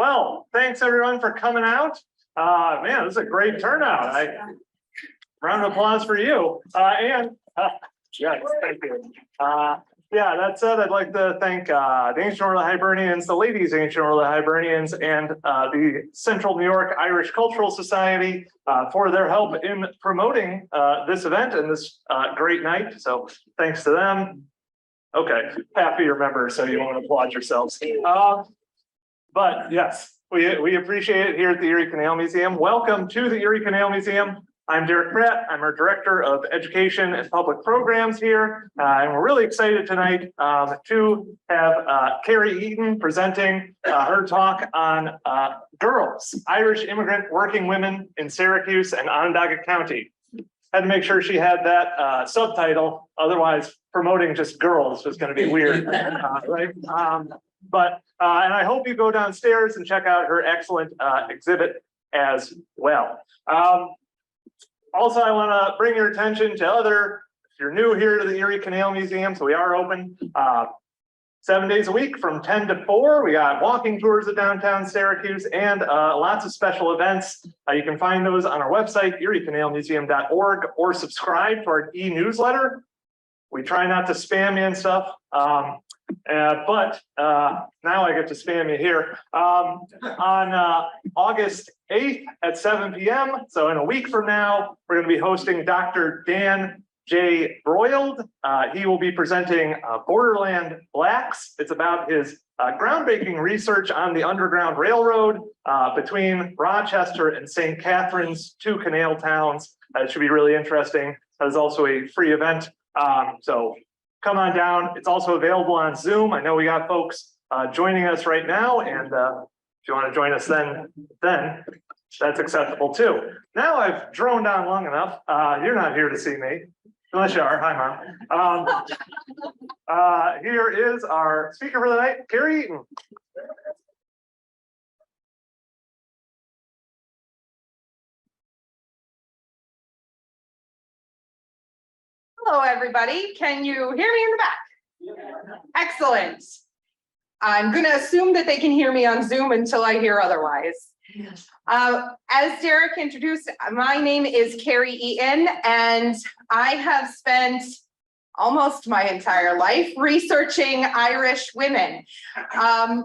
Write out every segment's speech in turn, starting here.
Well, thanks everyone for coming out. Man, this is a great turnout. Round of applause for you. Yes, thank you. Yeah, that said, I'd like to thank the Ancient Order of the Hibernians, the Ladies Ancient Order of the Hibernians, and the Central New York Irish Cultural Society for their help in promoting this event and this great night. So thanks to them. Okay, half of your members, so you won't applaud yourselves. But yes, we appreciate it here at the Erie Canal Museum. Welcome to the Erie Canal Museum. I'm Derek Pratt. I'm our Director of Education and Public Programs here. And we're really excited tonight to have Ciarrai Eaton presenting her talk on girls, Irish immigrant working women in Syracuse and Onondaga County. Had to make sure she had that subtitle, otherwise promoting just girls was going to be weird, right? And I hope you go downstairs and check out her excellent exhibit as well. Also, I want to bring your attention to if you're new here to the Erie Canal Museum, so we are open 7 days a week from 10 to 4. We got walking tours of downtown Syracuse and lots of special events. You can find those on our website, eriecanalmuseum.org, or subscribe to our e-newsletter. We try not to spam you and stuff, but now I get to spam you here. On August 8th at 7 p.m., so in a week from now, we're going to be hosting Dr. Dan J. Broiled. He will be presenting Borderland Blacks. It's about his groundbreaking research on the Underground Railroad between Rochester and St. Catharines, two canal towns. It should be really interesting. That is also a free event. So come on down. It's also available on Zoom. I know we got folks joining us right now, and if you want to join us then that's acceptable too. Now I've droned on long enough. You're not here to see me, unless you are. Hi, Mom. Here is our speaker for the night, Ciarrai Eaton. Hello, everybody. Can you hear me in the back? Yeah. Excellent. I'm going to assume that they can hear me on Zoom until I hear otherwise. Yes. As Derek introduced, my name is Ciarrai Eaton, and I have spent almost my entire life researching Irish women.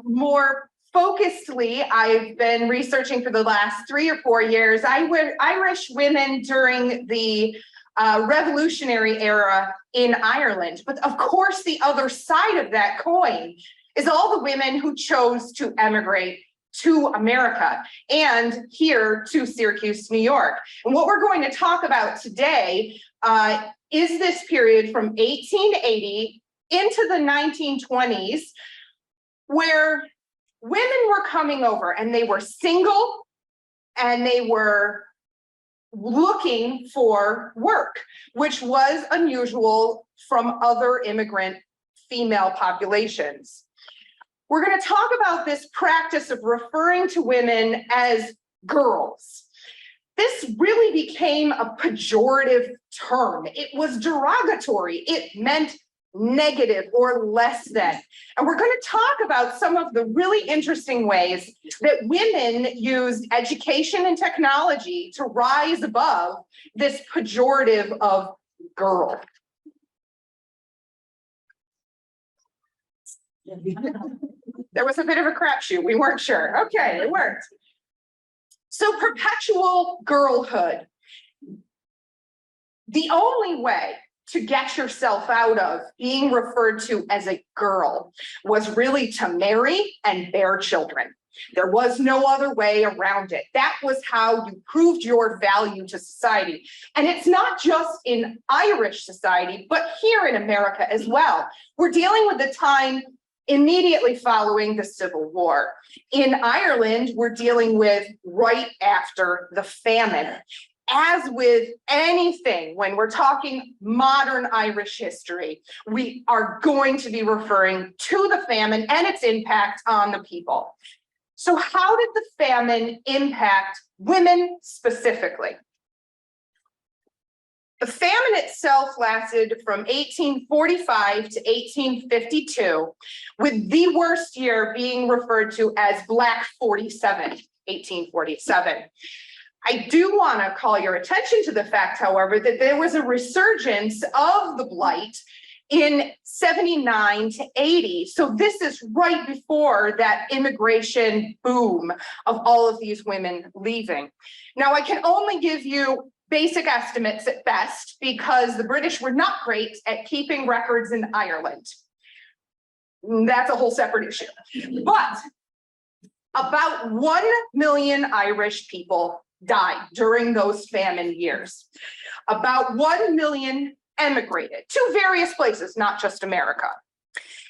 More focusedly, I've been researching for the last 3 or 4 years Irish women during the revolutionary era in Ireland. But of course, the other side of that coin is all the women who chose to emigrate to America and here to Syracuse, New York. And what we're going to talk about today is this period from 1880 into the 1920s, where women were coming over and they were single and they were looking for work, which was unusual from other immigrant female populations. We're going to talk about this practice of referring to women as girls. This really became a pejorative term. It was derogatory. It meant negative or less than. And we're going to talk about some of the really interesting ways that women used education and technology to rise above this pejorative of girl. There was a bit of a crapshoot. We weren't sure. Okay, it worked. So perpetual girlhood. The only way to get yourself out of being referred to as a girl was really to marry and bear children. There was no other way around it. That was how you proved your value to society. And it's not just in Irish society, but here in America as well. We're dealing with the time immediately following the Civil War. In Ireland, we're dealing with right after the famine. As with anything, when we're talking modern Irish history, we are going to be referring to the famine and its impact on the people. So how did the famine impact women specifically? The famine itself lasted from 1845 to 1852, with the worst year being referred to as Black 47, 1847. I do want to call your attention to the fact, however, that there was a resurgence of the blight in 79 to 80. So this is right before that immigration boom of all of these women leaving. Now, I can only give you basic estimates at best because the British were not great at keeping records in Ireland. That's a whole separate issue. But about 1 million Irish people died during those famine years. About 1 million emigrated to various places, not just America.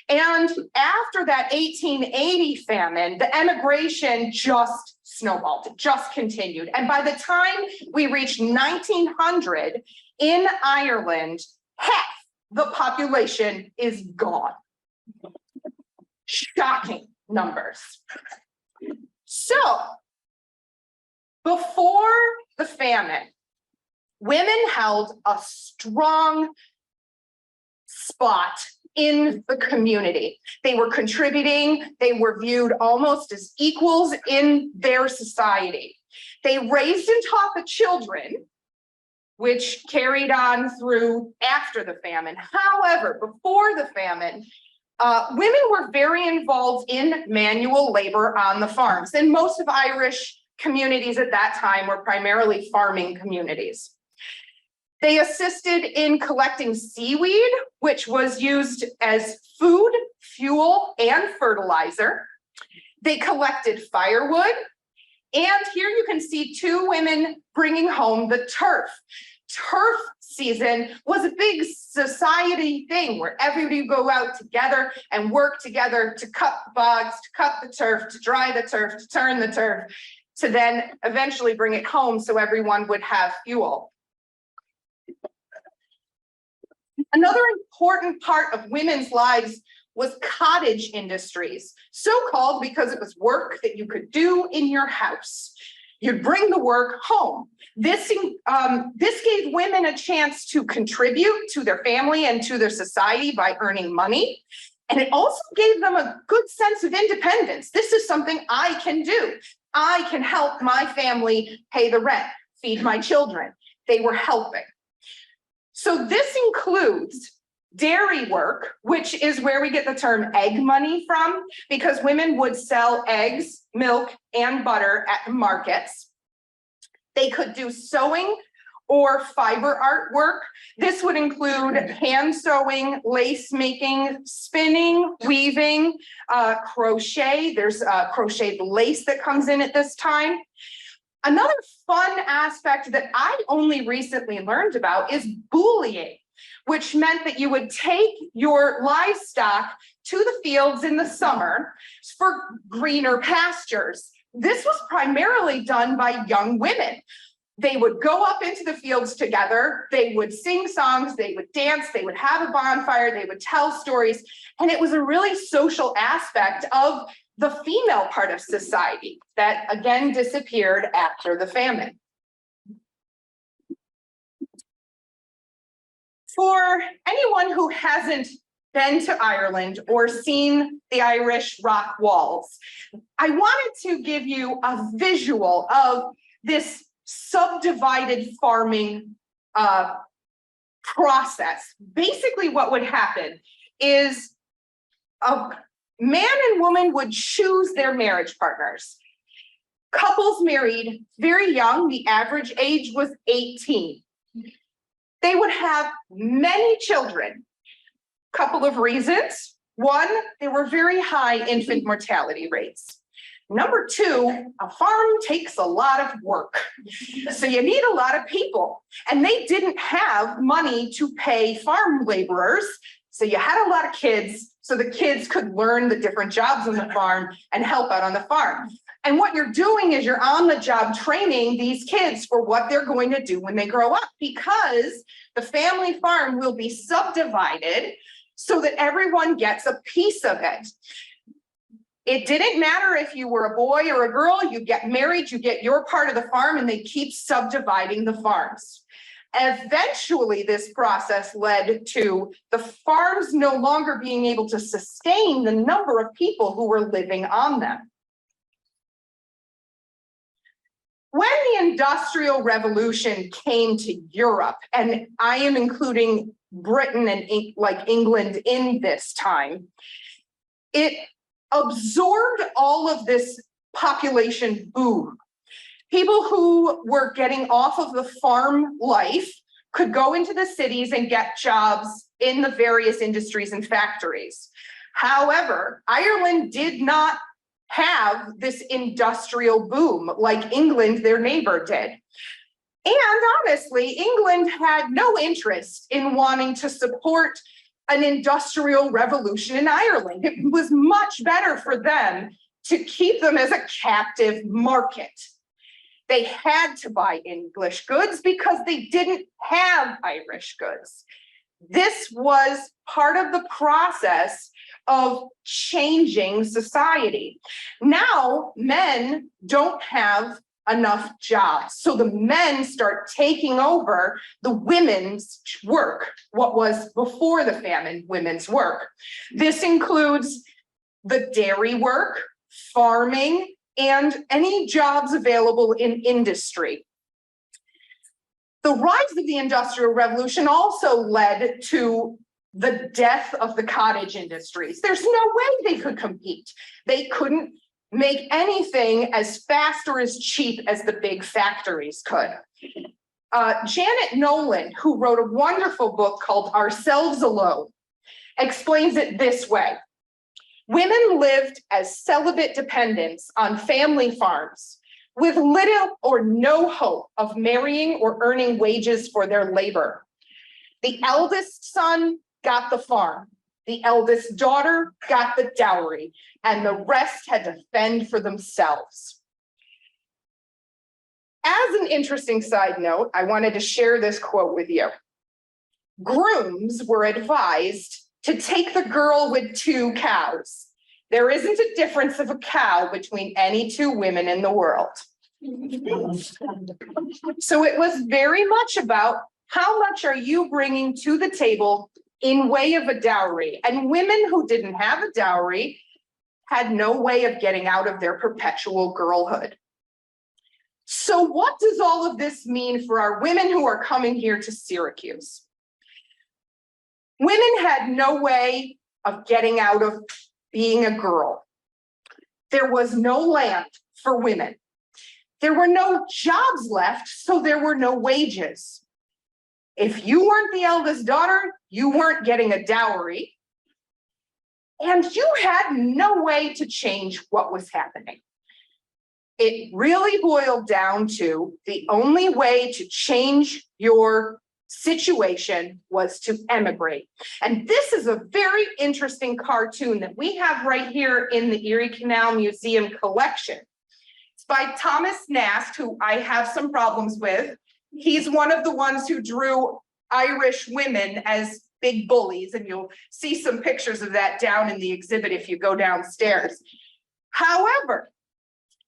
And after that 1880 famine, the emigration just snowballed, it just continued. And by the time we reached 1900 in Ireland, half the population is gone. Shocking numbers. So, before the famine, women held a strong spot in the community. They were contributing, they were viewed almost as equals in their society. They raised and taught the children, which carried on through after the famine. However, before the famine, women were very involved in manual labor on the farms, and most of Irish communities at that time were primarily farming communities. They assisted in collecting seaweed, which was used as food, fuel, and fertilizer. They collected firewood. And here you can see two women bringing home the turf. Turf season was a big society thing where everybody would go out together and work together to cut the bogs, to cut the turf, to dry the turf, to turn the turf, to then eventually bring it home so everyone would have fuel. Another important part of women's lives was cottage industries, so-called because it was work that you could do in your house. You'd bring the work home. This gave women a chance to contribute to their family and to their society by earning money. And it also gave them a good sense of independence. This is something I can do. I can help my family pay the rent, feed my children. They were helping. So this includes dairy work, which is where we get the term egg money from, because women would sell eggs, milk, and butter at the markets. They could do sewing or fiber art work. This would include hand sewing, lace making, spinning, weaving, crochet. There's crocheted lace that comes in at this time. Another fun aspect that I only recently learned about is bullying, which meant that you would take your livestock to the fields in the summer for greener pastures. This was primarily done by young women. They would go up into the fields together, they would sing songs, they would dance, they would have a bonfire, they would tell stories, and it was a really social aspect of the female part of society that again disappeared after the famine. For anyone who hasn't been to Ireland or seen the Irish rock walls, I wanted to give you a visual of this subdivided farming process. Basically, what would happen is a man and woman would choose their marriage partners. Couples married very young, the average age was 18. They would have many children. Couple of reasons. One, there were very high infant mortality rates. Number two, a farm takes a lot of work. So you need a lot of people. And they didn't have money to pay farm laborers. So you had a lot of kids, so the kids could learn the different jobs on the farm and help out on the farm. And what you're doing is you're on the job training these kids for what they're going to do when they grow up, because the family farm will be subdivided so that everyone gets a piece of it. It didn't matter if you were a boy or a girl, you get married, you get your part of the farm, and they keep subdividing the farms. Eventually, this process led to the farms no longer being able to sustain the number of people who were living on them. When the Industrial Revolution came to Europe, and I am including Britain and like England in this time, it absorbed all of this population boom. People who were getting off of the farm life could go into the cities and get jobs in the various industries and factories. However, Ireland did not have this industrial boom like England, their neighbor, did. And honestly, England had no interest in wanting to support an industrial revolution in Ireland. It was much better for them to keep them as a captive market. They had to buy English goods because they didn't have Irish goods. This was part of the process of changing society. Now, men don't have enough jobs. So the men start taking over the women's work, what was before the famine, women's work. This includes the dairy work, farming, and any jobs available in industry. The rise of the Industrial Revolution also led to the death of the cottage industries. There's no way they could compete. They couldn't make anything as fast or as cheap as the big factories could. Janet Nolan, who wrote a wonderful book called Ourselves Alone, explains it this way. Women lived as celibate dependents on family farms with little or no hope of marrying or earning wages for their labor. The eldest son got the farm, the eldest daughter got the dowry, and the rest had to fend for themselves. As an interesting side note, I wanted to share this quote with you. Grooms were advised to take the girl with 2 cows. There isn't a difference of a cow between any 2 women in the world. So it was very much about how much are you bringing to the table in way of a dowry. And women who didn't have a dowry had no way of getting out of their perpetual girlhood. So what does all of this mean for our women who are coming here to Syracuse? Women had no way of getting out of being a girl. There was no land for women. There were no jobs left, so there were no wages. If you weren't the eldest daughter, you weren't getting a dowry. And you had no way to change what was happening. It really boiled down to the only way to change your situation was to emigrate. And this is a very interesting cartoon that we have right here in the Erie Canal Museum collection. It's by Thomas Nast, who I have some problems with. He's one of the ones who drew Irish women as big bullies, and you'll see some pictures of that down in the exhibit if you go downstairs. However,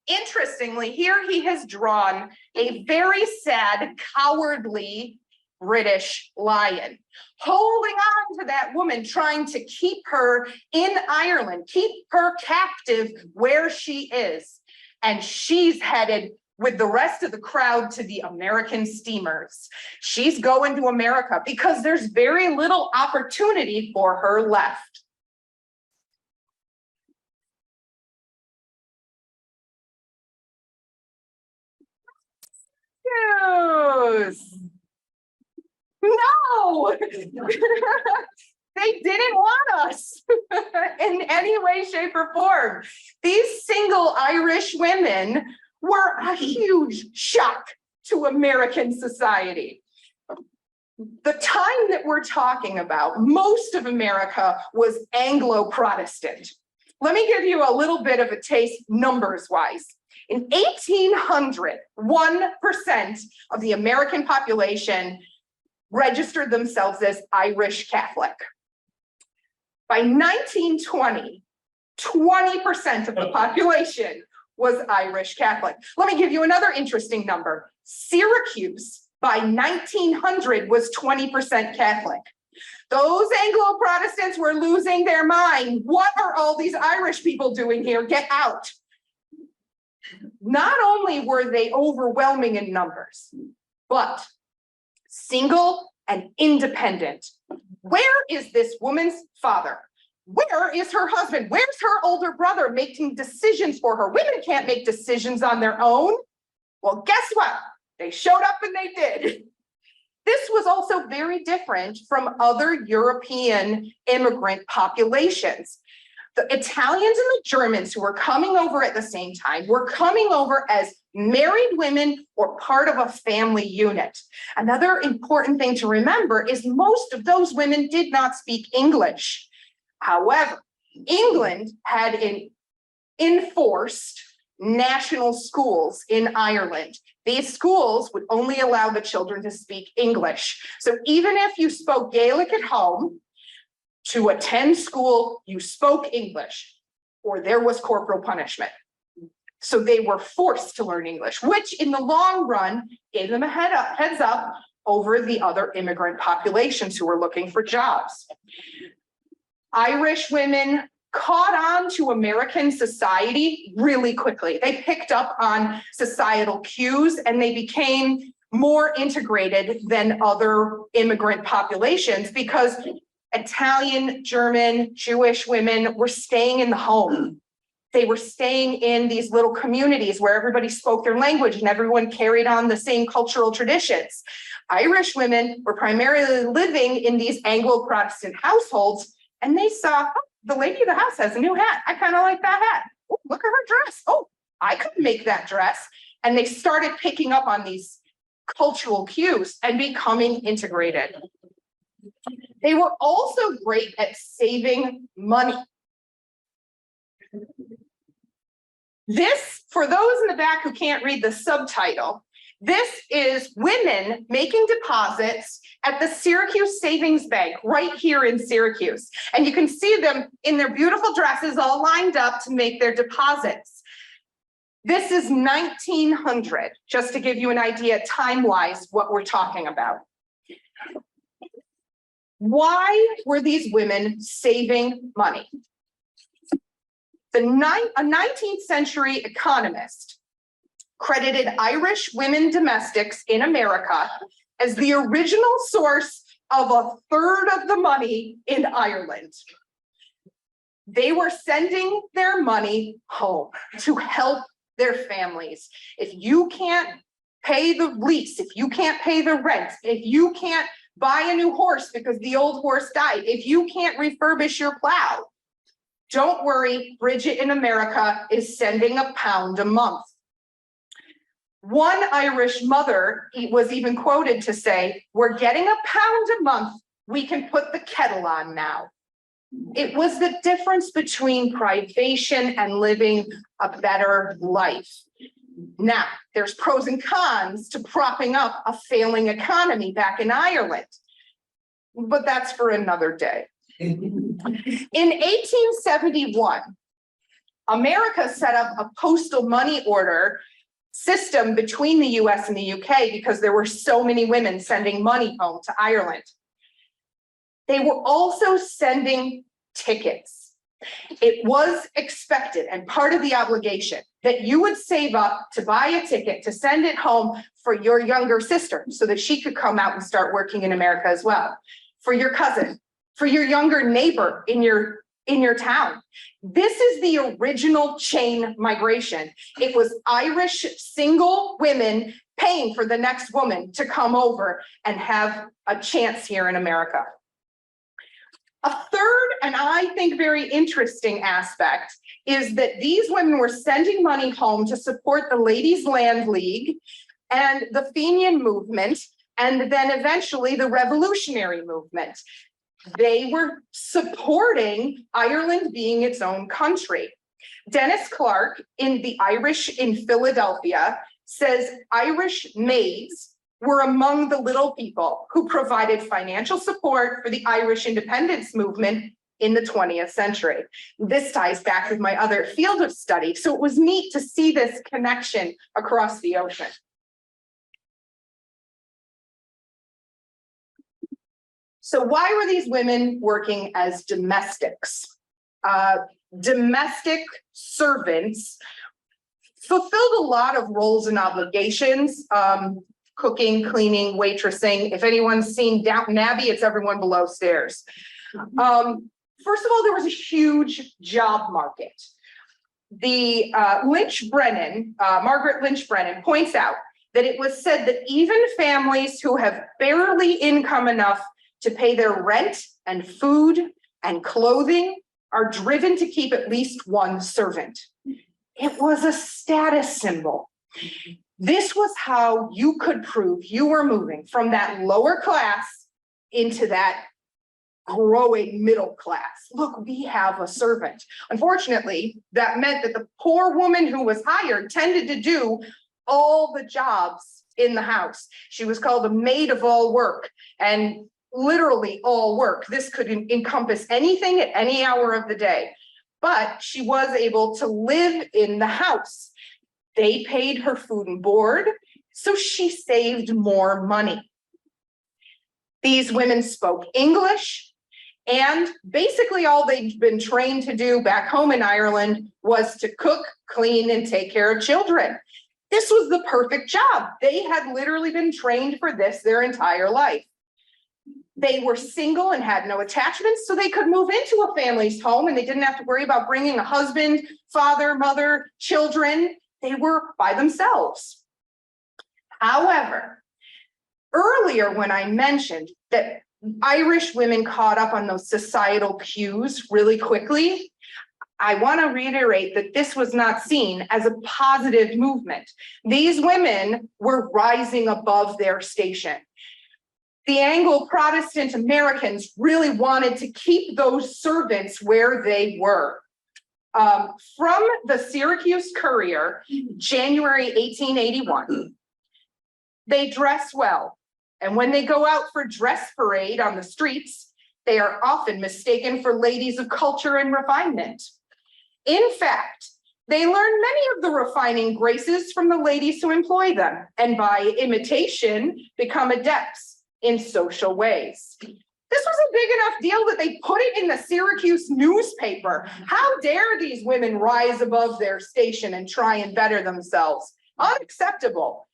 interestingly, here he has drawn a very sad, cowardly British lion, holding on to that woman, trying to keep her in Ireland, keep her captive where she is. And she's headed with the rest of the crowd to the American steamers. She's going to America because there's very little opportunity for her left. Yes. No, they didn't want us in any way, shape, or form. These single Irish women were a huge shock to American society. The time that we're talking about, most of America was Anglo-Protestant. Let me give you a little bit of a taste numbers-wise. In 1800, 1% of the American population registered themselves as Irish Catholic. By 1920, 20% of the population was Irish Catholic. Let me give you another interesting number. Syracuse by 1900 was 20% Catholic. Those Anglo-Protestants were losing their mind. What are all these Irish people doing here? Get out. Not only were they overwhelming in numbers, but single and independent. Where is this woman's father? Where is her husband? Where's her older brother making decisions for her? Women can't make decisions on their own. Well, guess what? They showed up and they did. This was also very different from other European immigrant populations. The Italians and the Germans who were coming over at the same time were coming over as married women or part of a family unit. Another important thing to remember is most of those women did not speak English. However, England had enforced national schools in Ireland. These schools would only allow the children to speak English. So even if you spoke Gaelic at home, to attend school, you spoke English, or there was corporal punishment. So they were forced to learn English, which in the long run gave them a heads up over the other immigrant populations who were looking for jobs. Irish women caught on to American society really quickly. They picked up on societal cues and they became more integrated than other immigrant populations because Italian, German, Jewish women were staying in the home. They were staying in these little communities where everybody spoke their language and everyone carried on the same cultural traditions. Irish women were primarily living in these Anglo-Protestant households, and they saw, oh, the lady of the house has a new hat. I kind of like that hat. Oh, look at her dress. Oh, I could make that dress. And they started picking up on these cultural cues and becoming integrated. They were also great at saving money. This, for those in the back who can't read the subtitle, this is women making deposits at the Syracuse Savings Bank right here in Syracuse. And you can see them in their beautiful dresses all lined up to make their deposits. This is 1900, just to give you an idea time-wise what we're talking about. Why were these women saving money? A 19th century economist credited Irish women domestics in America as the original source of a third of the money in Ireland. They were sending their money home to help their families. If you can't pay the lease, if you can't pay the rent, if you can't buy a new horse because the old horse died, if you can't refurbish your plow, don't worry, Bridget in America is sending £1 a month. One Irish mother was even quoted to say, we're getting £1 a month, we can put the kettle on now. It was the difference between privation and living a better life. Now, there's pros and cons to propping up a failing economy back in Ireland, but that's for another day. In 1871, America set up a postal money order system between the US and the UK because there were so many women sending money home to Ireland. They were also sending tickets. It was expected and part of the obligation that you would save up to buy a ticket to send it home for your younger sister so that she could come out and start working in America as well, for your cousin, for your younger neighbor in your town. This is the original chain migration. It was Irish single women paying for the next woman to come over and have a chance here in America. A third, and I think very interesting aspect, is that these women were sending money home to support the Ladies' Land League and the Fenian movement, and then eventually the revolutionary movement. They were supporting Ireland being its own country. Dennis Clark in The Irish in Philadelphia says Irish maids were among the little people who provided financial support for the Irish independence movement in the 20th century. This ties back with my other field of study. So it was neat to see this connection across the ocean. So why were these women working as domestics? Domestic servants fulfilled a lot of roles and obligations, cooking, cleaning, waitressing. If anyone's seen Downton Abbey, it's everyone below stairs. First of all, there was a huge job market. The Margaret Lynch Brennan points out that it was said that even families who have barely income enough to pay their rent and food and clothing are driven to keep at least one servant. It was a status symbol. This was how you could prove you were moving from that lower class into that growing middle class. Look, we have a servant. Unfortunately, that meant that the poor woman who was hired tended to do all the jobs in the house. She was called a maid of all work, and literally all work. This could encompass anything at any hour of the day, but she was able to live in the house. They paid her food and board, so she saved more money. These women spoke English, and basically all they'd been trained to do back home in Ireland was to cook, clean, and take care of children. This was the perfect job. They had literally been trained for this their entire life. They were single and had no attachments, so they could move into a family's home and they didn't have to worry about bringing a husband, father, mother, children. They were by themselves. However, earlier when I mentioned that Irish women caught up on those societal cues really quickly, I want to reiterate that this was not seen as a positive movement. These women were rising above their station. The Anglo-Protestant Americans really wanted to keep those servants where they were. From the Syracuse Courier, January 1881, they dress well. And when they go out for dress parade on the streets, they are often mistaken for ladies of culture and refinement. In fact, they learn many of the refining graces from the ladies who employ them, and by imitation, become adepts in social ways. This was a big enough deal that they put it in the Syracuse newspaper. How dare these women rise above their station and try and better themselves? Unacceptable.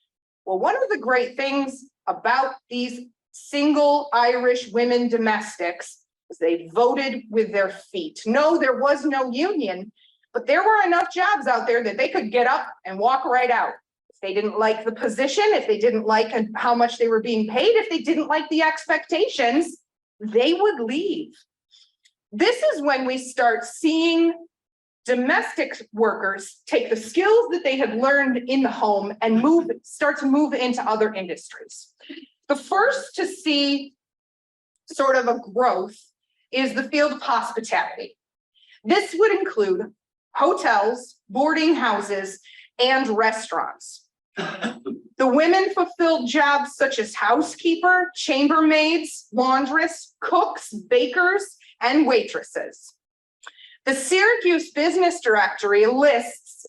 Well, one of the great things about these single Irish women domestics is they voted with their feet. No, there was no union, but there were enough jobs out there that they could get up and walk right out. If they didn't like the position, if they didn't like how much they were being paid, if they didn't like the expectations, they would leave. This is when we start seeing domestic workers take the skills that they had learned in the home and start to move into other industries. The first to see sort of a growth is the field of hospitality. This would include hotels, boarding houses, and restaurants. The women fulfilled jobs such as housekeeper, chambermaids, laundress, cooks, bakers, and waitresses. The Syracuse Business Directory lists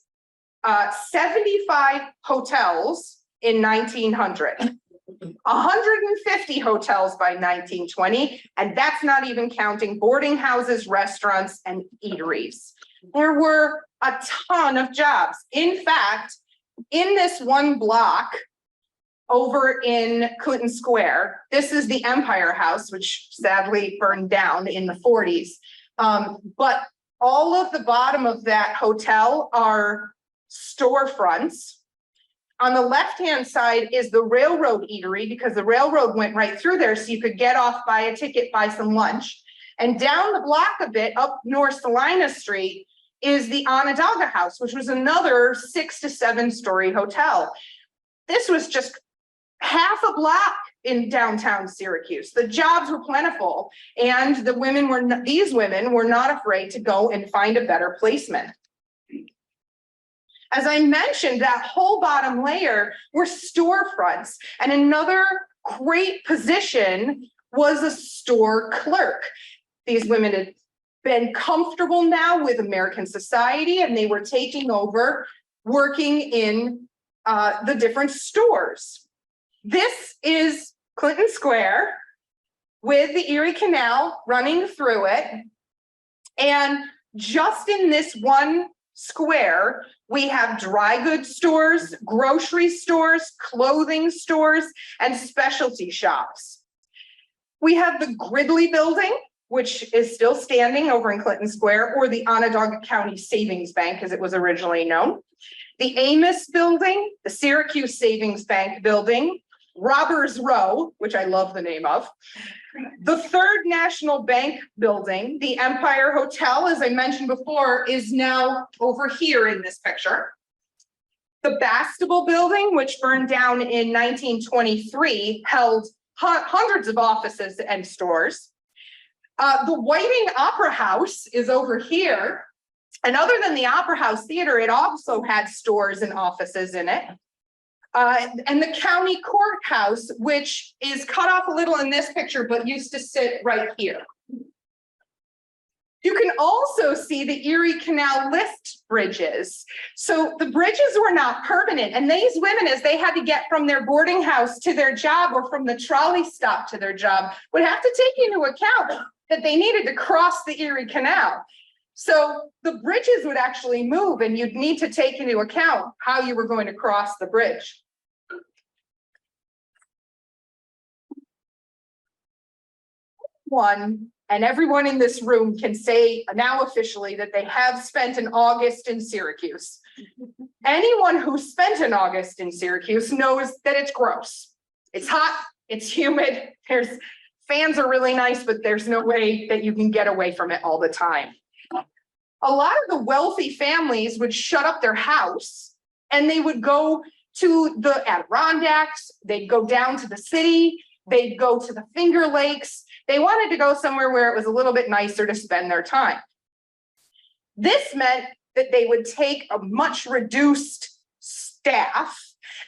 75 hotels in 1900, 150 hotels by 1920, and that's not even counting boarding houses, restaurants, and eateries. There were a ton of jobs. In fact, in this one block over in Clinton Square, this is the Empire House, which sadly burned down in the 40s. But all of the bottom of that hotel are storefronts. On the left-hand side is the railroad eatery, because the railroad went right through there, so you could get off, buy a ticket, buy some lunch. And down the block a bit, up North Salina Street, is the Onondaga House, which was another 6 to 7 story hotel. This was just half a block in downtown Syracuse. The jobs were plentiful, and these women were not afraid to go and find a better placement. As I mentioned, that whole bottom layer were storefronts, and another great position was a store clerk. These women had been comfortable now with American society, and they were taking over working in the different stores. This is Clinton Square. with the Erie Canal running through it. And just in this one square, we have dry goods stores, grocery stores, clothing stores, and specialty shops. We have the Gridley Building, which is still standing over in Clinton Square, or the Onondaga County Savings Bank, as it was originally known. The Amos Building, the Syracuse Savings Bank Building, Robbers Row, which I love the name of, the Third National Bank Building, the Empire Hotel, as I mentioned before, is now over here in this picture. The Bastable Building, which burned down in 1923, held hundreds of offices and stores. The Whiting Opera House is over here. And other than the Opera House Theater, it also had stores and offices in it. And the county courthouse, which is cut off a little in this picture, but used to sit right here. You can also see the Erie Canal lift bridges. So the bridges were not permanent, and these women, as they had to get from their boarding house to their job or from the trolley stop to their job, would have to take into account that they needed to cross the Erie Canal. So the bridges would actually move, and you'd need to take into account how you were going to cross the bridge. And everyone in this room can say now officially that they have spent an August in Syracuse. Anyone who spent an August in Syracuse knows that it's gross. It's hot, it's humid, fans are really nice, but there's no way that you can get away from it all the time. A lot of the wealthy families would shut up their house and they would go to the Adirondacks, they'd go down to the city, they'd go to the Finger Lakes. They wanted to go somewhere where it was a little bit nicer to spend their time. This meant that they would take a much reduced staff,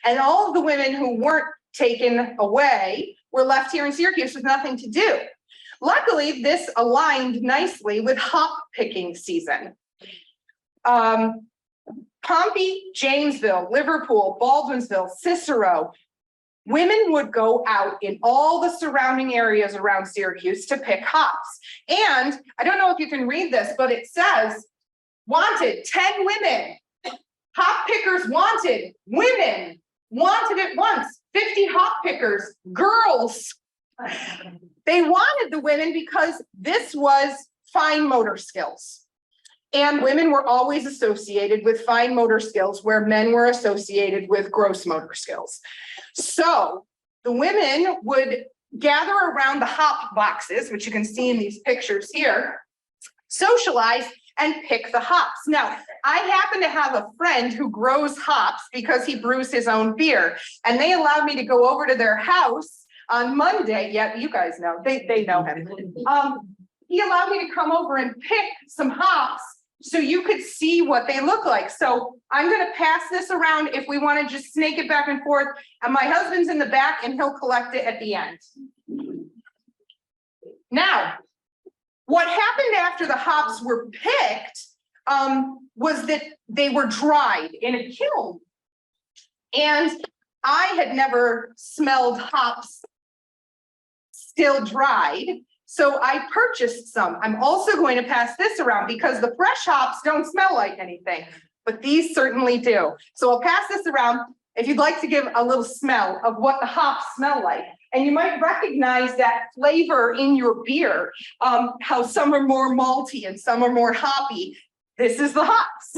and all of the women who weren't taken away were left here in Syracuse with nothing to do. Luckily, this aligned nicely with hop picking season. Pompey, Jamesville, Liverpool, Baldwinsville, Cicero, women would go out in all the surrounding areas around Syracuse to pick hops. And I don't know if you can read this, but it says, wanted 10 women, hop pickers wanted, women wanted at once, 50 hop pickers, girls. They wanted the women because this was fine motor skills. And women were always associated with fine motor skills where men were associated with gross motor skills. So the women would gather around the hop boxes, which you can see in these pictures here, socialize and pick the hops. Now, I happen to have a friend who grows hops because he brews his own beer, and they allowed me to go over to their house on Monday. Yeah, you guys know, they know him. He allowed me to come over and pick some hops so you could see what they look like. So I'm going to pass this around if we want to just snake it back and forth. And my husband's in the back and he'll collect it at the end. Now, what happened after the hops were picked was that they were dried in a kiln. And I had never smelled hops still dried. So I purchased some. I'm also going to pass this around because the fresh hops don't smell like anything, but these certainly do. So I'll pass this around if you'd like to give a little smell of what the hops smell like. And you might recognize that flavor in your beer, how some are more malty and some are more hoppy. This is the hops.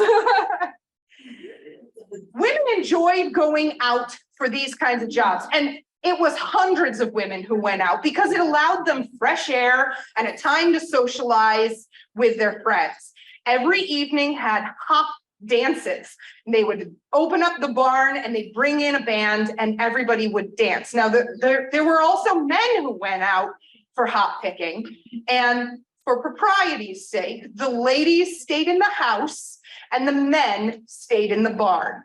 Women enjoyed going out for these kinds of jobs. And it was hundreds of women who went out because it allowed them fresh air and a time to socialize with their friends. Every evening had hop dances. They would open up the barn and they'd bring in a band and everybody would dance. Now, there were also men who went out for hop picking, and for propriety's sake, the ladies stayed in the house and the men stayed in the barn.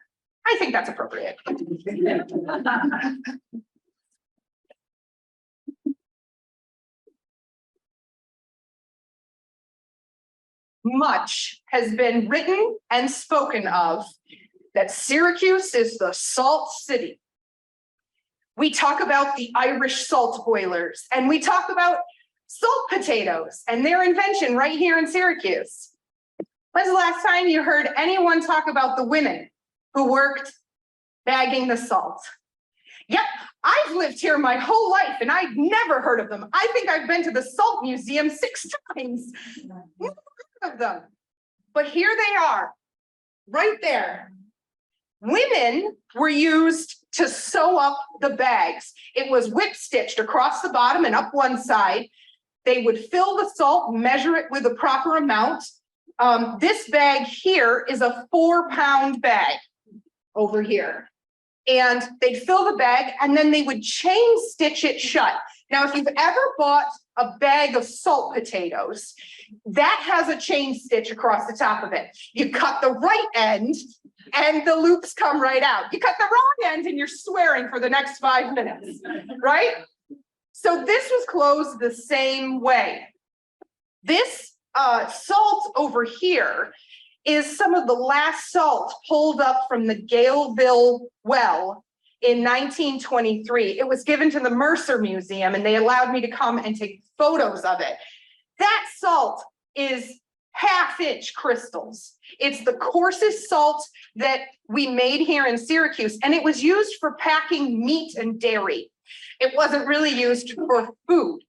I think that's appropriate. Much has been written and spoken of that Syracuse is the Salt City. We talk about the Irish salt boilers, and we talk about salt potatoes and their invention right here in Syracuse. When's the last time you heard anyone talk about the women who worked bagging the salt? Yep, I've lived here my whole life and I've never heard of them. I think I've been to the Salt Museum 6 times. Never heard of them. But here they are, right there. Women were used to sew up the bags. It was whip stitched across the bottom and up one side. They would fill the salt, measure it with a proper amount. This bag here is a 4-pound bag over here. And they'd fill the bag and then they would chain stitch it shut. Now, if you've ever bought a bag of salt potatoes, that has a chain stitch across the top of it. You cut the right end and the loops come right out. You cut the wrong end and you're swearing for the next 5 minutes, right? So this was closed the same way. This salt over here is some of the last salt pulled up from the Galeville well in 1923. It was given to the Mercer Museum and they allowed me to come and take photos of it. That salt is 1/2-inch crystals. It's the coarsest salt that we made here in Syracuse, and it was used for packing meat and dairy. It wasn't really used for food.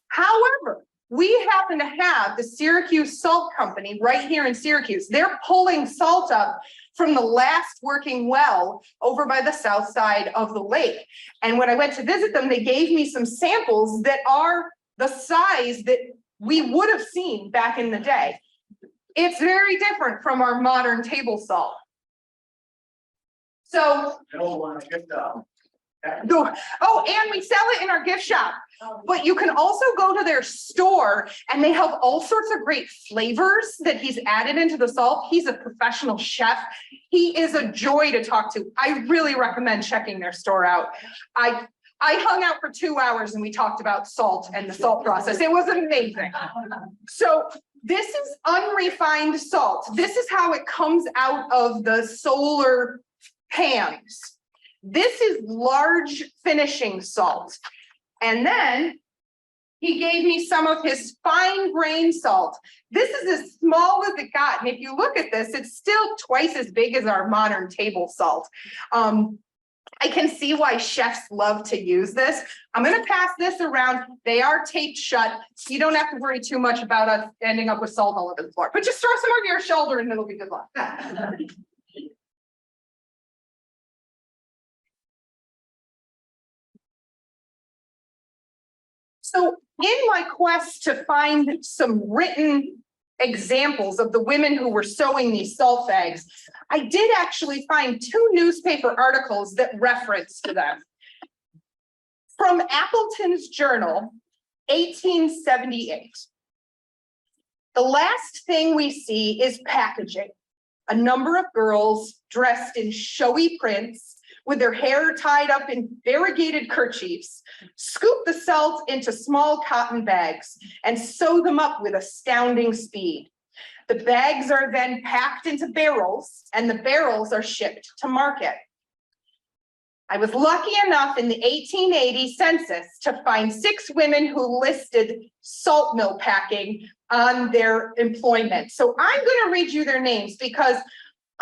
However, we happen to have the Syracuse Salt Company right here in Syracuse. They're pulling salt up from the last working well over by the south side of the lake. And when I went to visit them, they gave me some samples that are the size that we would have seen back in the day. It's very different from our modern table salt. So, oh, and we sell it in our gift shop, but you can also go to their store and they have all sorts of great flavors that he's added into the salt. He's a professional chef. He is a joy to talk to. I really recommend checking their store out. I hung out for 2 hours and we talked about salt and the salt process. It was amazing. So this is unrefined salt. This is how it comes out of the solar pans. This is large finishing salt. And then he gave me some of his fine grain salt. This is as small as it got. And if you look at this, it's still twice as big as our modern table salt. I can see why chefs love to use this. I'm going to pass this around. They are taped shut, so you don't have to worry too much about us ending up with salt all over the floor. But just throw some over your shoulder and it'll be good luck. So in my quest to find some written examples of the women who were sewing these salt bags, I did actually find 2 newspaper articles that reference to them. From Appleton's Journal, 1878. The last thing we see is packaging. A number of girls dressed in showy prints with their hair tied up in variegated kerchiefs, scoop the salt into small cotton bags and sew them up with astounding speed. The bags are then packed into barrels and the barrels are shipped to market. I was lucky enough in the 1880 census to find 6 women who listed salt mill packing on their employment. So I'm going to read you their names because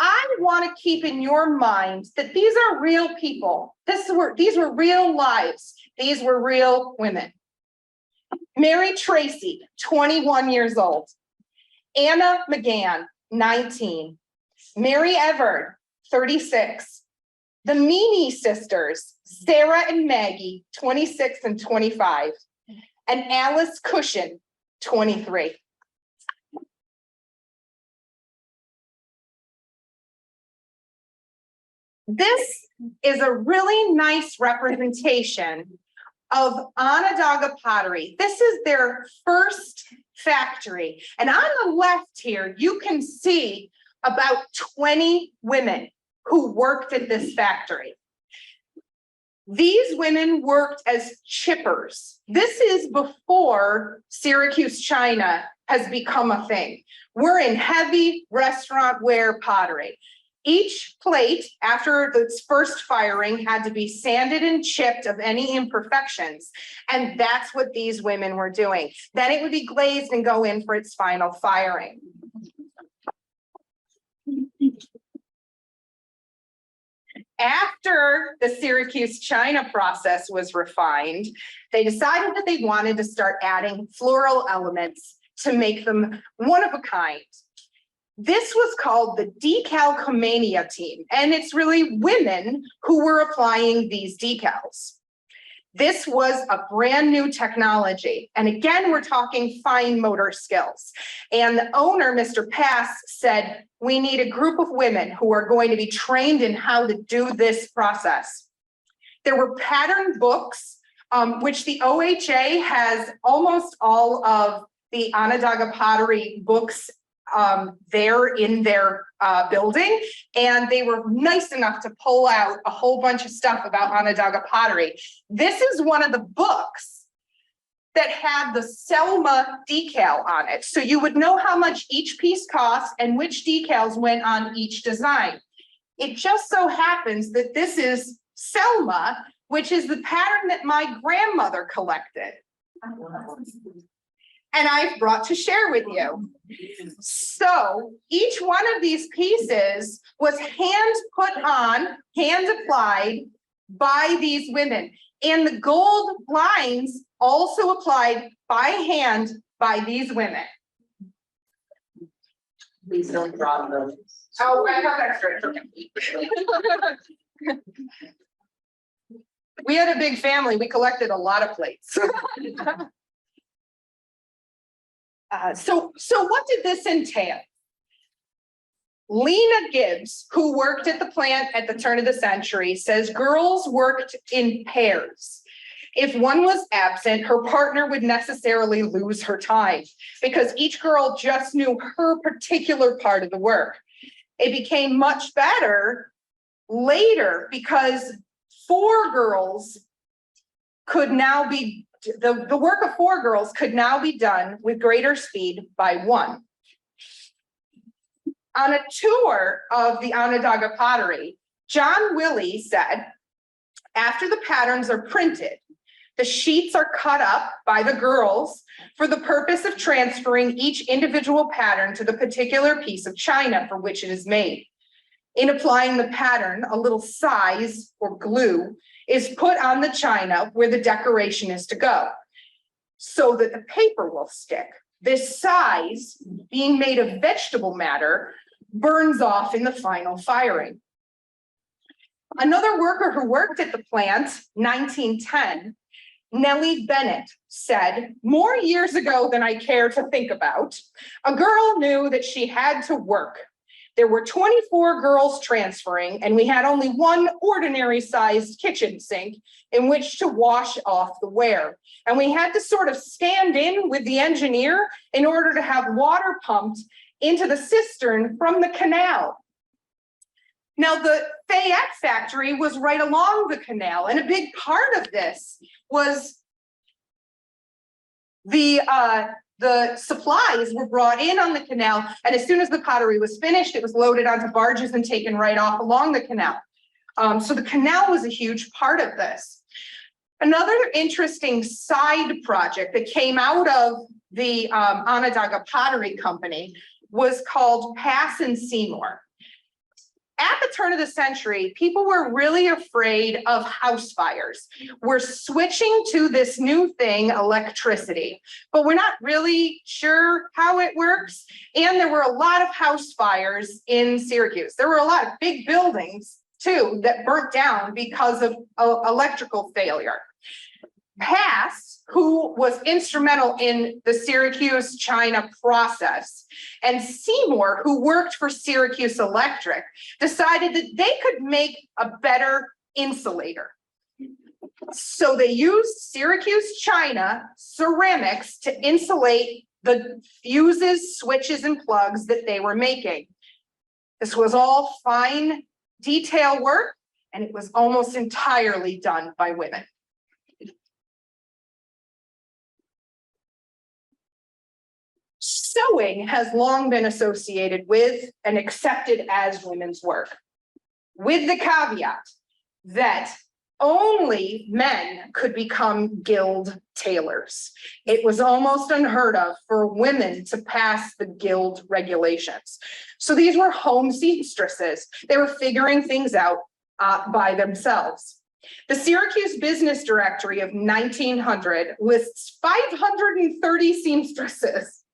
I want to keep in your mind that these are real people. These were real lives. These were real women. Mary Tracy, 21 years old. Anna McGann, 19. Mary Everett, 36. The Meany sisters, Sarah and Maggie, 26 and 25. And Alice Cushion, 23. This is a really nice representation of Onondaga pottery. This is their first factory. And on the left here, you can see about 20 women who worked at this factory. These women worked as chippers. This is before Syracuse China has become a thing. We're in heavy restaurant ware pottery. Each plate, after its first firing, had to be sanded and chipped of any imperfections. And that's what these women were doing. Then it would be glazed and go in for its final firing. After the Syracuse china process was refined, they decided that they wanted to start adding floral elements to make them one of a kind. This was called the decalcomania team, and it's really women who were applying these decals. This was a brand new technology. And again, we're talking fine motor skills. And the owner, Mr. Pass, said, we need a group of women who are going to be trained in how to do this process. There were pattern books, which the OHA has almost all of the Onondaga pottery books there in their building, and they were nice enough to pull out a whole bunch of stuff about Onondaga pottery. This is one of the books that had the Selma decal on it, so you would know how much each piece cost and which decals went on each design. It just so happens that this is Selma, which is the pattern that my grandmother collected. And I've brought to share with you. So each one of these pieces was hand put on, hand applied by these women. And the gold lines also applied by hand by these women. Please don't draw those. Oh, I have extra. We had a big family. We collected a lot of plates. So what did this entail? Lena Gibbs, who worked at the plant at the turn of the century, says girls worked in pairs. If one was absent, her partner would necessarily lose her time because each girl just knew her particular part of the work. It became much better later because four girls could now be the work of four girls could now be done with greater speed by one. On a tour of the Onondaga pottery, John Willey said, after the patterns are printed, the sheets are cut up by the girls for the purpose of transferring each individual pattern to the particular piece of china for which it is made. In applying the pattern, a little size or glue is put on the china where the decoration is to go so that the paper will stick. This size, being made of vegetable matter, burns off in the final firing. Another worker who worked at the plant, 1910, Nellie Bennett, said, more years ago than I care to think about, a girl knew that she had to work. There were 24 girls transferring, and we had only one ordinary sized kitchen sink in which to wash off the ware. And we had to sort of stand in with the engineer in order to have water pumped into the cistern from the canal. Now, the Fayette factory was right along the canal, and a big part of this was the supplies were brought in on the canal, and as soon as the pottery was finished, it was loaded onto barges and taken right off along the canal. So the canal was a huge part of this. Another interesting side project that came out of the Onondaga Pottery Company was called Pass and Seymour. At the turn of the century, people were really afraid of house fires. We're switching to this new thing, electricity, but we're not really sure how it works. And there were a lot of house fires in Syracuse. There were a lot of big buildings too that burnt down because of electrical failure. Pass, who was instrumental in the Syracuse china process, and Seymour, who worked for Syracuse Electric, decided that they could make a better insulator. So they used Syracuse china ceramics to insulate the fuses, switches, and plugs that they were making. This was all fine detail work, and it was almost entirely done by women. Sewing has long been associated with and accepted as women's work, with the caveat that only men could become guild tailors. It was almost unheard of for women to pass the guild regulations. So these were home seamstresses. They were figuring things out by themselves. The Syracuse Business Directory of 1900 lists 530 seamstresses.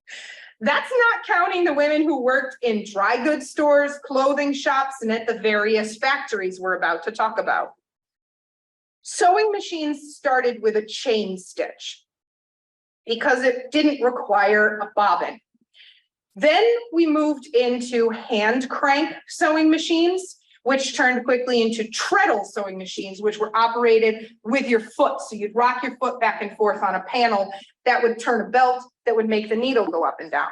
That's not counting the women who worked in dry goods stores, clothing shops, and at the various factories we're about to talk about. Sewing machines started with a chain stitch because it didn't require a bobbin. Then we moved into hand crank sewing machines, which turned quickly into treadle sewing machines, which were operated with your foot. So you'd rock your foot back and forth on a panel that would turn a belt that would make the needle go up and down.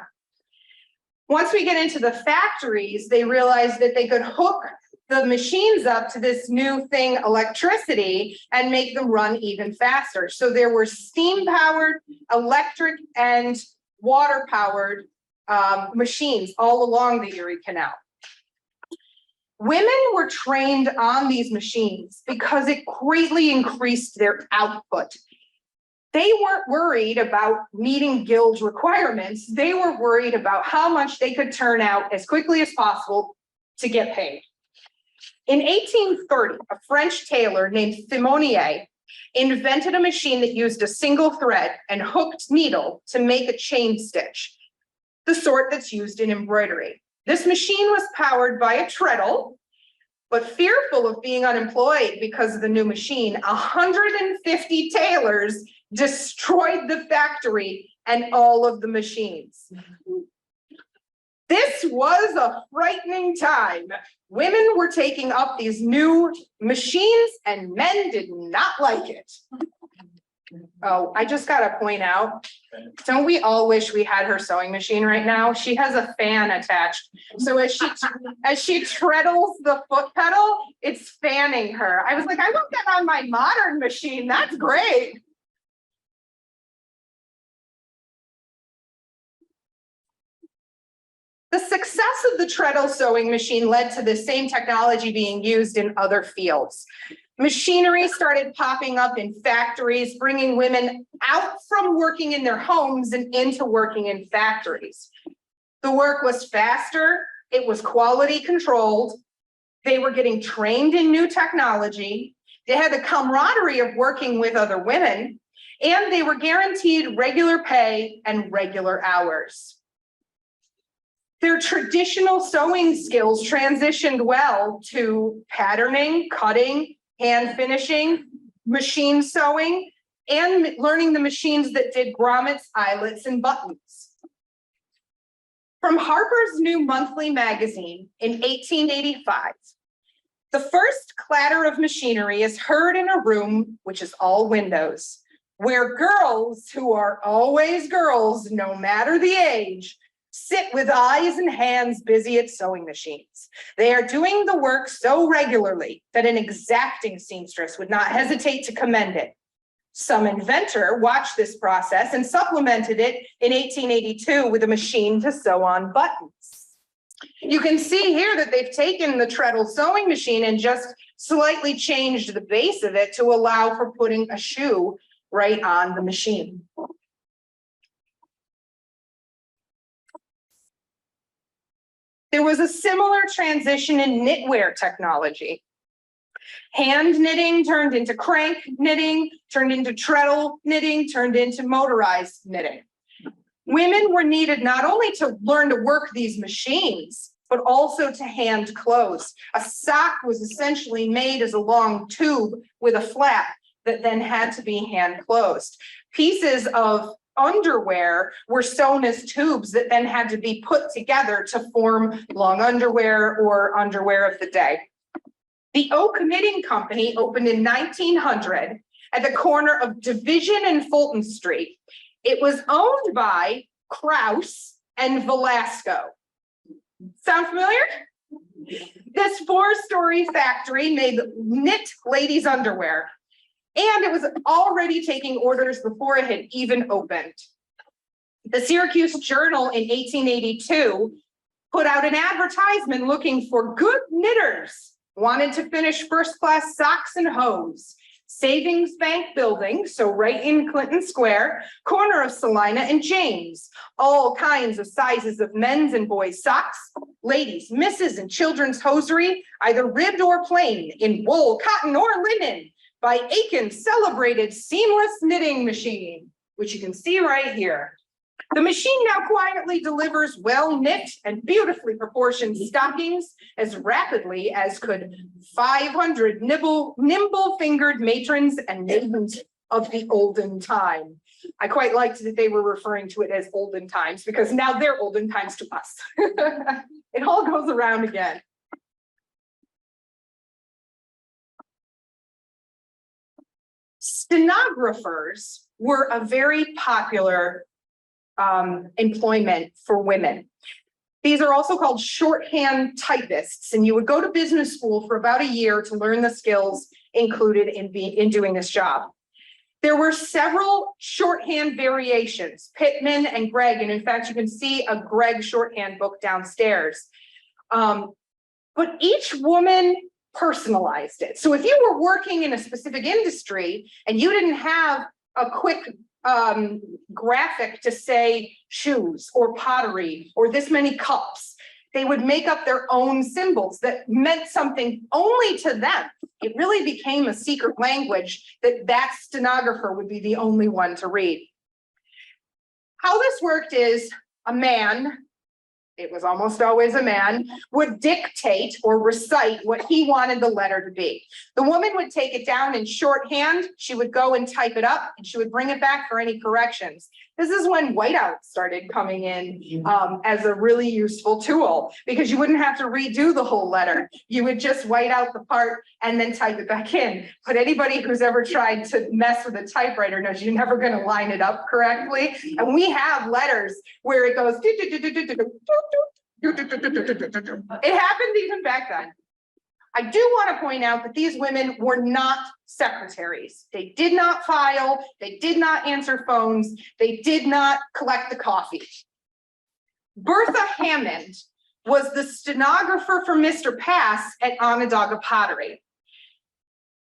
Once we get into the factories, they realized that they could hook the machines up to this new thing, electricity, and make them run even faster. So there were steam-powered, electric, and water-powered machines all along the Erie Canal. Women were trained on these machines because it greatly increased their output. They weren't worried about meeting guild requirements. They were worried about how much they could turn out as quickly as possible to get paid. In 1830, a French tailor named Thimonier invented a machine that used a single thread and hooked needle to make a chain stitch, the sort that's used in embroidery. This machine was powered by a treadle, but fearful of being unemployed because of the new machine, 150 tailors destroyed the factory and all of the machines. This was a frightening time. Women were taking up these new machines and men did not like it. Oh, I just gotta point out, don't we all wish we had her sewing machine right now? She has a fan attached. So as she treadles the foot pedal, it's fanning her. I was like, I want that on my modern machine. That's great. The success of the treadle sewing machine led to the same technology being used in other fields. Machinery started popping up in factories, bringing women out from working in their homes and into working in factories. The work was faster, it was quality controlled, they were getting trained in new technology, they had the camaraderie of working with other women, and they were guaranteed regular pay and regular hours. Their traditional sewing skills transitioned well to patterning, cutting, hand finishing, machine sewing, and learning the machines that did grommets, eyelets, and buttons. From Harper's New Monthly magazine in 1885, the first clatter of machinery is heard in a room which is all windows, where girls who are always girls, no matter the age, sit with eyes and hands busy at sewing machines. They are doing the work so regularly that an exacting seamstress would not hesitate to commend it. Some inventor watched this process and supplemented it in 1882 with a machine to sew on buttons. You can see here that they've taken the treadle sewing machine and just slightly changed the base of it to allow for putting a shoe right on the machine. There was a similar transition in knitwear technology. Hand knitting turned into crank knitting, turned into treadle knitting, turned into motorized knitting. Women were needed not only to learn to work these machines, but also to hand clothes. A sock was essentially made as a long tube with a flap that then had to be hand closed. Pieces of underwear were sewn as tubes that then had to be put together to form long underwear or underwear of the day. The Oak Knitting Company opened in 1900 at the corner of Division and Fulton Street. It was owned by Krause and Velasco. Sound familiar? This 4-story factory made knit ladies' underwear. And it was already taking orders before it had even opened. The Syracuse Journal in 1882 put out an advertisement looking for good knitters, wanted to finish first-class socks and hose. Savings Bank building, so right in Clinton Square, corner of Salina and James. All kinds of sizes of men's and boys' socks, ladies, misses, and children's hosiery, either ribbed or plain, in wool, cotton, or linen, by Aiken's celebrated seamless knitting machine, which you can see right here. The machine now quietly delivers well-knit and beautifully proportioned stockings as rapidly as could 500 nimble-fingered matrons and maidens of the olden time. I quite liked that they were referring to it as olden times because now they're olden times to us. It all goes around again. Stenographers were a very popular employment for women. These are also called shorthand typists, and you would go to business school for about a year to learn the skills included in doing this job. There were several shorthand variations, Pittman and Gregg, and in fact, you can see a Gregg shorthand book downstairs. But each woman personalized it. So if you were working in a specific industry and you didn't have a quick graphic to say shoes or pottery or this many cups, they would make up their own symbols that meant something only to them. It really became a secret language that stenographer would be the only one to read. How this worked is a man, it was almost always a man, would dictate or recite what he wanted the letter to be. The woman would take it down in shorthand, she would go and type it up, and she would bring it back for any corrections. This is when whiteout started coming in as a really useful tool, because you wouldn't have to redo the whole letter. You would just white out the part and then type it back in. But anybody who's ever tried to mess with a typewriter knows you're never going to line it up correctly. And we have letters where it goes, it happened even back then. I do want to point out that these women were not secretaries. They did not file, they did not answer phones, they did not collect the coffee. Bertha Hammond was the stenographer for Mr. Pass at Onondaga Pottery.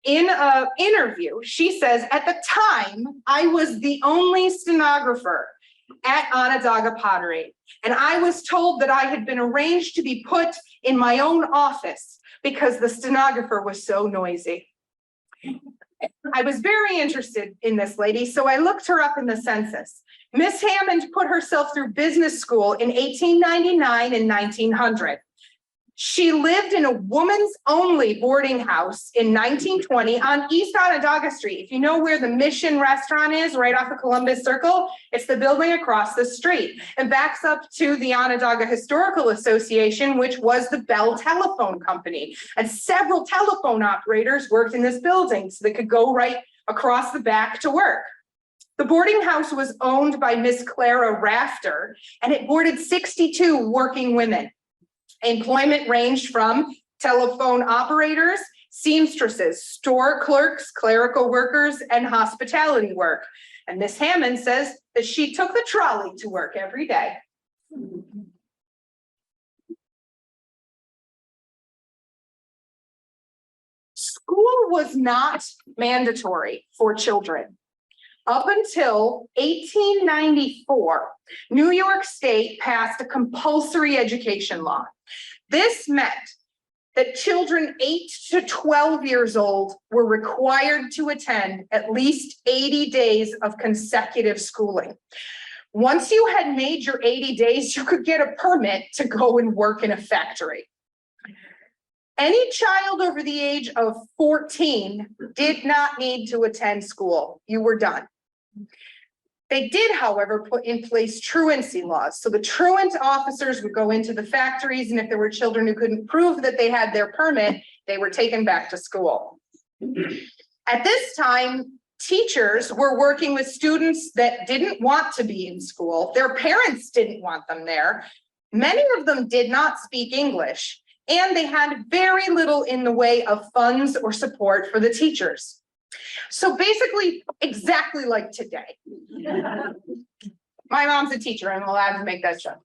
In an interview, she says, at the time, I was the only stenographer at Onondaga Pottery, and I was told that I had been arranged to be put in my own office because the stenographer was so noisy. I was very interested in this lady, so I looked her up in the census. Miss Hammond put herself through business school in 1899 and 1900. She lived in a woman's only boarding house in 1920 on East Onondaga Street. If you know where the Mission restaurant is, right off of Columbus Circle, it's the building across the street and backs up to the Onondaga Historical Association, which was the Bell Telephone Company. And several telephone operators worked in this building so they could go right across the back to work. The boarding house was owned by Miss Clara Rafter, and it boarded 62 working women. Employment ranged from telephone operators, seamstresses, store clerks, clerical workers, and hospitality work. And Miss Hammond says that she took the trolley to work every day. School was not mandatory for children. Up until 1894, New York State passed a compulsory education law. This meant that children 8 to 12 years old were required to attend at least 80 days of consecutive schooling. Once you had made your 80 days, you could get a permit to go and work in a factory. Any child over the age of 14 did not need to attend school. You were done. They did, however, put in place truancy laws. So the truant officers would go into the factories, and if there were children who couldn't prove that they had their permit, they were taken back to school. At this time, teachers were working with students that didn't want to be in school. Their parents didn't want them there. Many of them did not speak English, and they had very little in the way of funds or support for the teachers. So basically, exactly like today. My mom's a teacher. I'm allowed to make that joke.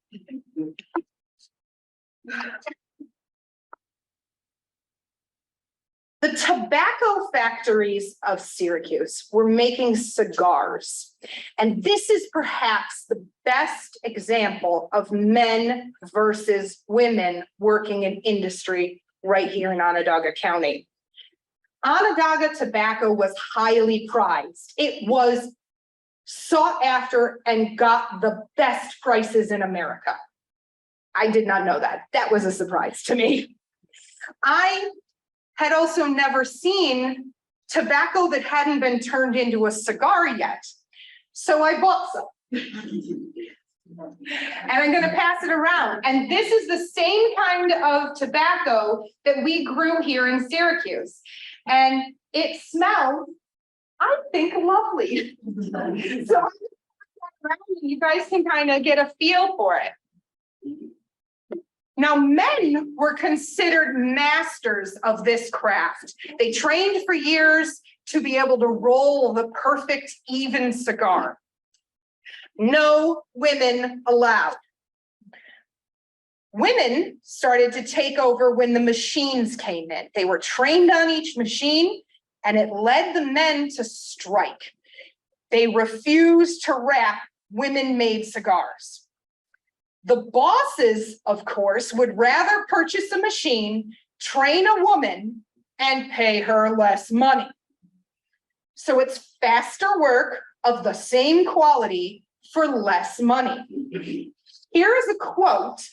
The tobacco factories of Syracuse were making cigars. And this is perhaps the best example of men versus women working in industry right here in Onondaga County. Onondaga tobacco was highly prized. It was sought after and got the best prices in America. I did not know that. That was a surprise to me. I had also never seen tobacco that hadn't been turned into a cigar yet. So I bought some. And I'm going to pass it around. And this is the same kind of tobacco that we grew here in Syracuse. And it smells, I think, lovely. So you guys can kind of get a feel for it. Now, men were considered masters of this craft. They trained for years to be able to roll the perfect, even cigar. No women allowed. Women started to take over when the machines came in. They were trained on each machine, and it led the men to strike. They refused to wrap women-made cigars. The bosses, of course, would rather purchase a machine, train a woman, and pay her less money. So it's faster work of the same quality for less money. Here is a quote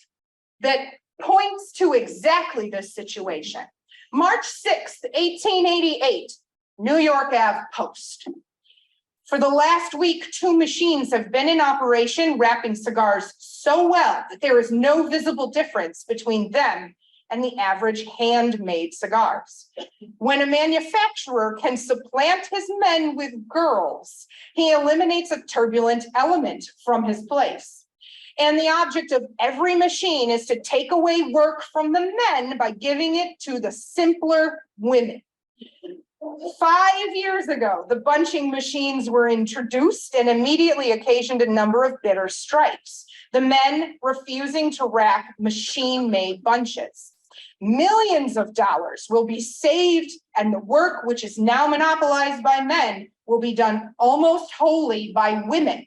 that points to exactly this situation. March 6th, 1888, New York Ave Post. For the last week, 2 machines have been in operation wrapping cigars so well that there is no visible difference between them and the average handmade cigars. When a manufacturer can supplant his men with girls, he eliminates a turbulent element from his place. And the object of every machine is to take away work from the men by giving it to the simpler women. 5 years ago, the bunching machines were introduced and immediately occasioned a number of bitter strikes. The men refusing to wrap machine-made bunches. Millions of dollars will be saved, and the work, which is now monopolized by men, will be done almost wholly by women.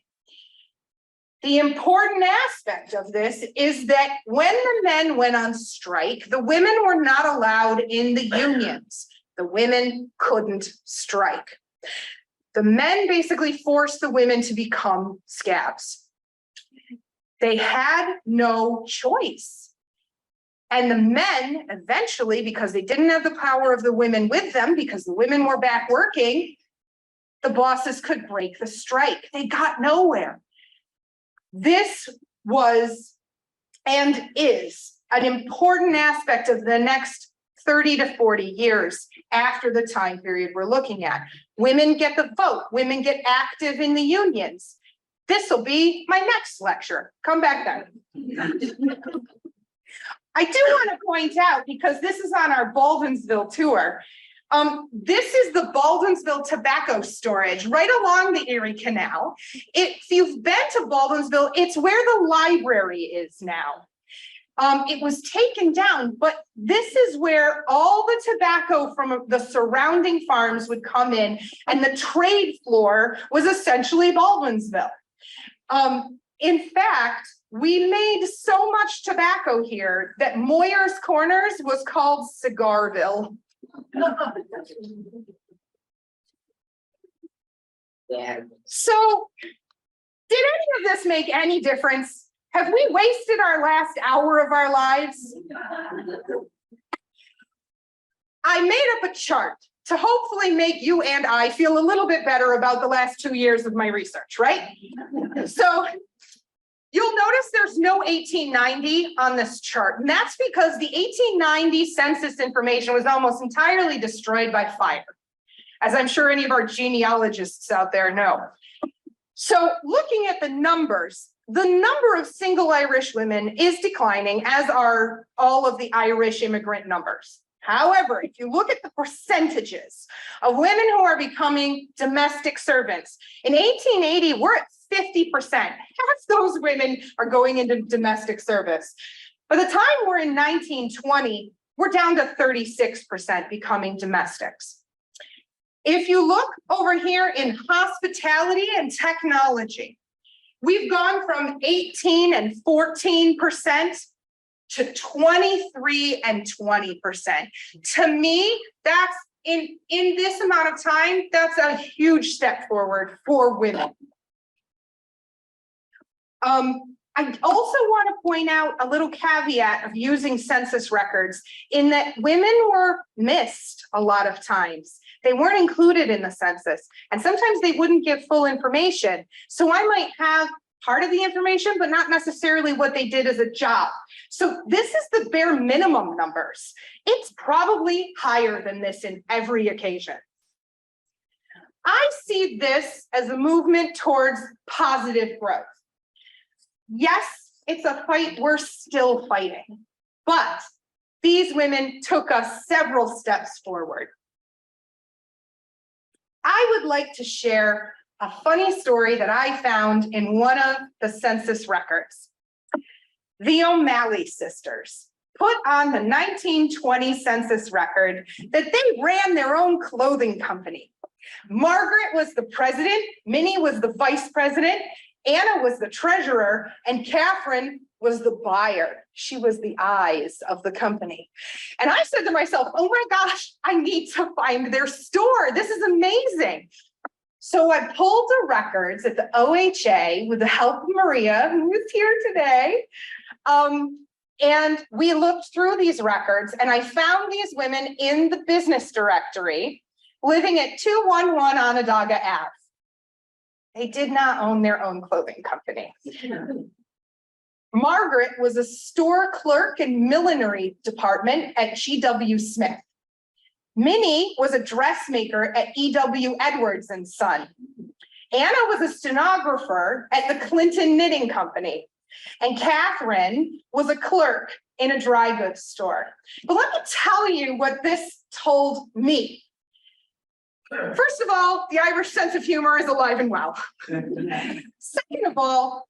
The important aspect of this is that when the men went on strike, the women were not allowed in the unions. The women couldn't strike. The men basically forced the women to become scabs. They had no choice. And the men eventually, because they didn't have the power of the women with them, because the women were back working, the bosses could break the strike. They got nowhere. This was and is an important aspect of the next 30 to 40 years after the time period we're looking at. Women get the vote. Women get active in the unions. This will be my next lecture. Come back then. I do want to point out, because this is on our Baldwinsville tour, this is the Baldwinsville tobacco storage right along the Erie Canal. If you've been to Baldwinsville, it's where the library is now. It was taken down, but this is where all the tobacco from the surrounding farms would come in, and the trade floor was essentially Baldwinsville. In fact, we made so much tobacco here that Moyer's Corners was called Cigarville. Yeah. So, did any of this make any difference? Have we wasted our last hour of our lives? I made up a chart to hopefully make you and I feel a little bit better about the last 2 years of my research, right? So you'll notice there's no 1890 on this chart, and that's because the 1890 census information was almost entirely destroyed by fire, as I'm sure any of our genealogists out there know. So looking at the numbers, the number of single Irish women is declining, as are all of the Irish immigrant numbers. However, if you look at the percentages of women who are becoming domestic servants, in 1880, we're at 50%. Half those women are going into domestic service. By the time we're in 1920, we're down to 36% becoming domestics. If you look over here in hospitality and technology, we've gone from 18 and 14% to 23 and 20%. To me, that's in this amount of time, that's a huge step forward for women. I also want to point out a little caveat of using census records in that women were missed a lot of times. They weren't included in the census, and sometimes they wouldn't give full information. So I might have part of the information, but not necessarily what they did as a job. So this is the bare minimum numbers. It's probably higher than this in every occasion. I see this as a movement towards positive growth. Yes, it's a fight we're still fighting, but these women took us several steps forward. I would like to share a funny story that I found in one of the census records. The O'Malley sisters put on the 1920 census record that they ran their own clothing company. Margaret was the president, Minnie was the vice president, Anna was the treasurer, and Catherine was the buyer. She was the eyes of the company. And I said to myself, oh my gosh, I need to find their store. This is amazing. So I pulled the records at the OHA with the help of Maria, who is here today. And we looked through these records, and I found these women in the business directory living at 211 Onondaga Ave. They did not own their own clothing company. Margaret was a store clerk in millinery department at G.W. Smith. Minnie was a dressmaker at E.W. Edwards and Son. Anna was a stenographer at the Clinton Knitting Company. And Catherine was a clerk in a dry goods store. But let me tell you what this told me. First of all, the Irish sense of humor is alive and well. Second of all,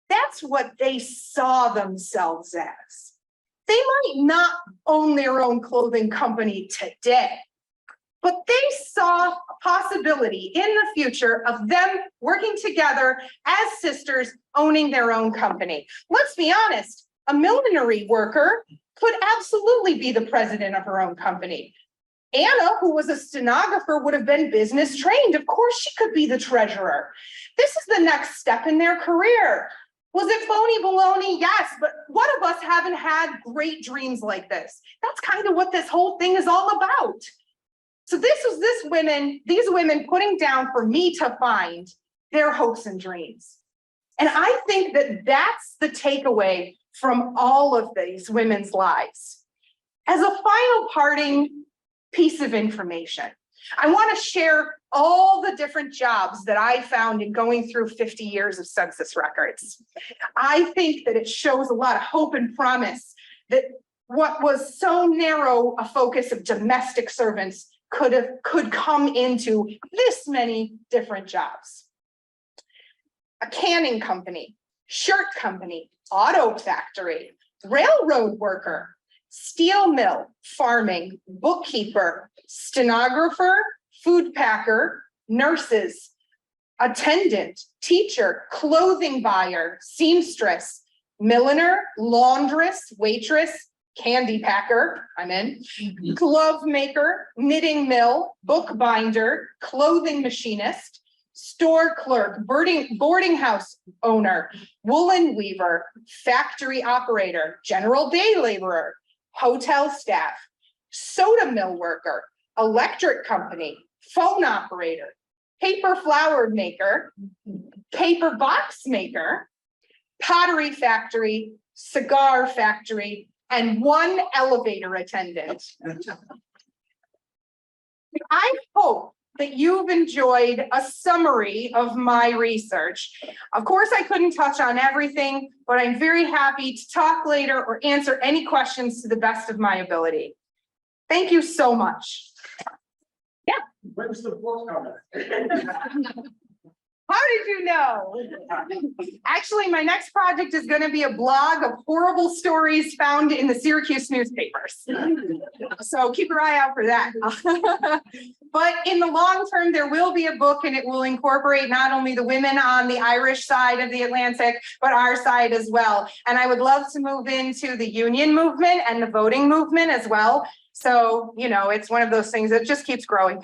that's what they saw themselves as. They might not own their own clothing company today, but they saw a possibility in the future of them working together as sisters owning their own company. Let's be honest, a millinery worker could absolutely be the president of her own company. Anna, who was a stenographer, would have been business trained. Of course, she could be the treasurer. This is the next step in their career. Was it phony baloney? Yes, but what of us haven't had great dreams like this? That's kind of what this whole thing is all about. So this was these women putting down for me to find their hopes and dreams. And I think that that's the takeaway from all of these women's lives. As a final parting piece of information, I want to share all the different jobs that I found in going through 50 years of census records. I think that it shows a lot of hope and promise that what was so narrow a focus of domestic servants could come into this many different jobs. A canning company, shirt company, auto factory, railroad worker, steel mill, farming, bookkeeper, stenographer, food packer, nurses, attendant, teacher, clothing buyer, seamstress, milliner, laundress, waitress, candy packer, I'm in, glove maker, knitting mill, bookbinder, clothing machinist, store clerk, boarding house owner, woolen weaver, factory operator, general day laborer, hotel staff, soda mill worker, electric company, phone operator, paper flower maker, paper box maker, pottery factory, cigar factory, and one elevator attendant. I hope that you've enjoyed a summary of my research. Of course, I couldn't touch on everything, but I'm very happy to talk later or answer any questions to the best of my ability. Thank you so much. When's the book coming? How did you know? Actually, my next project is going to be a blog of horrible stories found in the Syracuse newspapers. So keep your eye out for that. But in the long term, there will be a book and it will incorporate not only the women on the Irish side of the Atlantic, but our side as well. And I would love to move into the union movement and the voting movement as well. So, you know, it's one of those things that just keeps growing.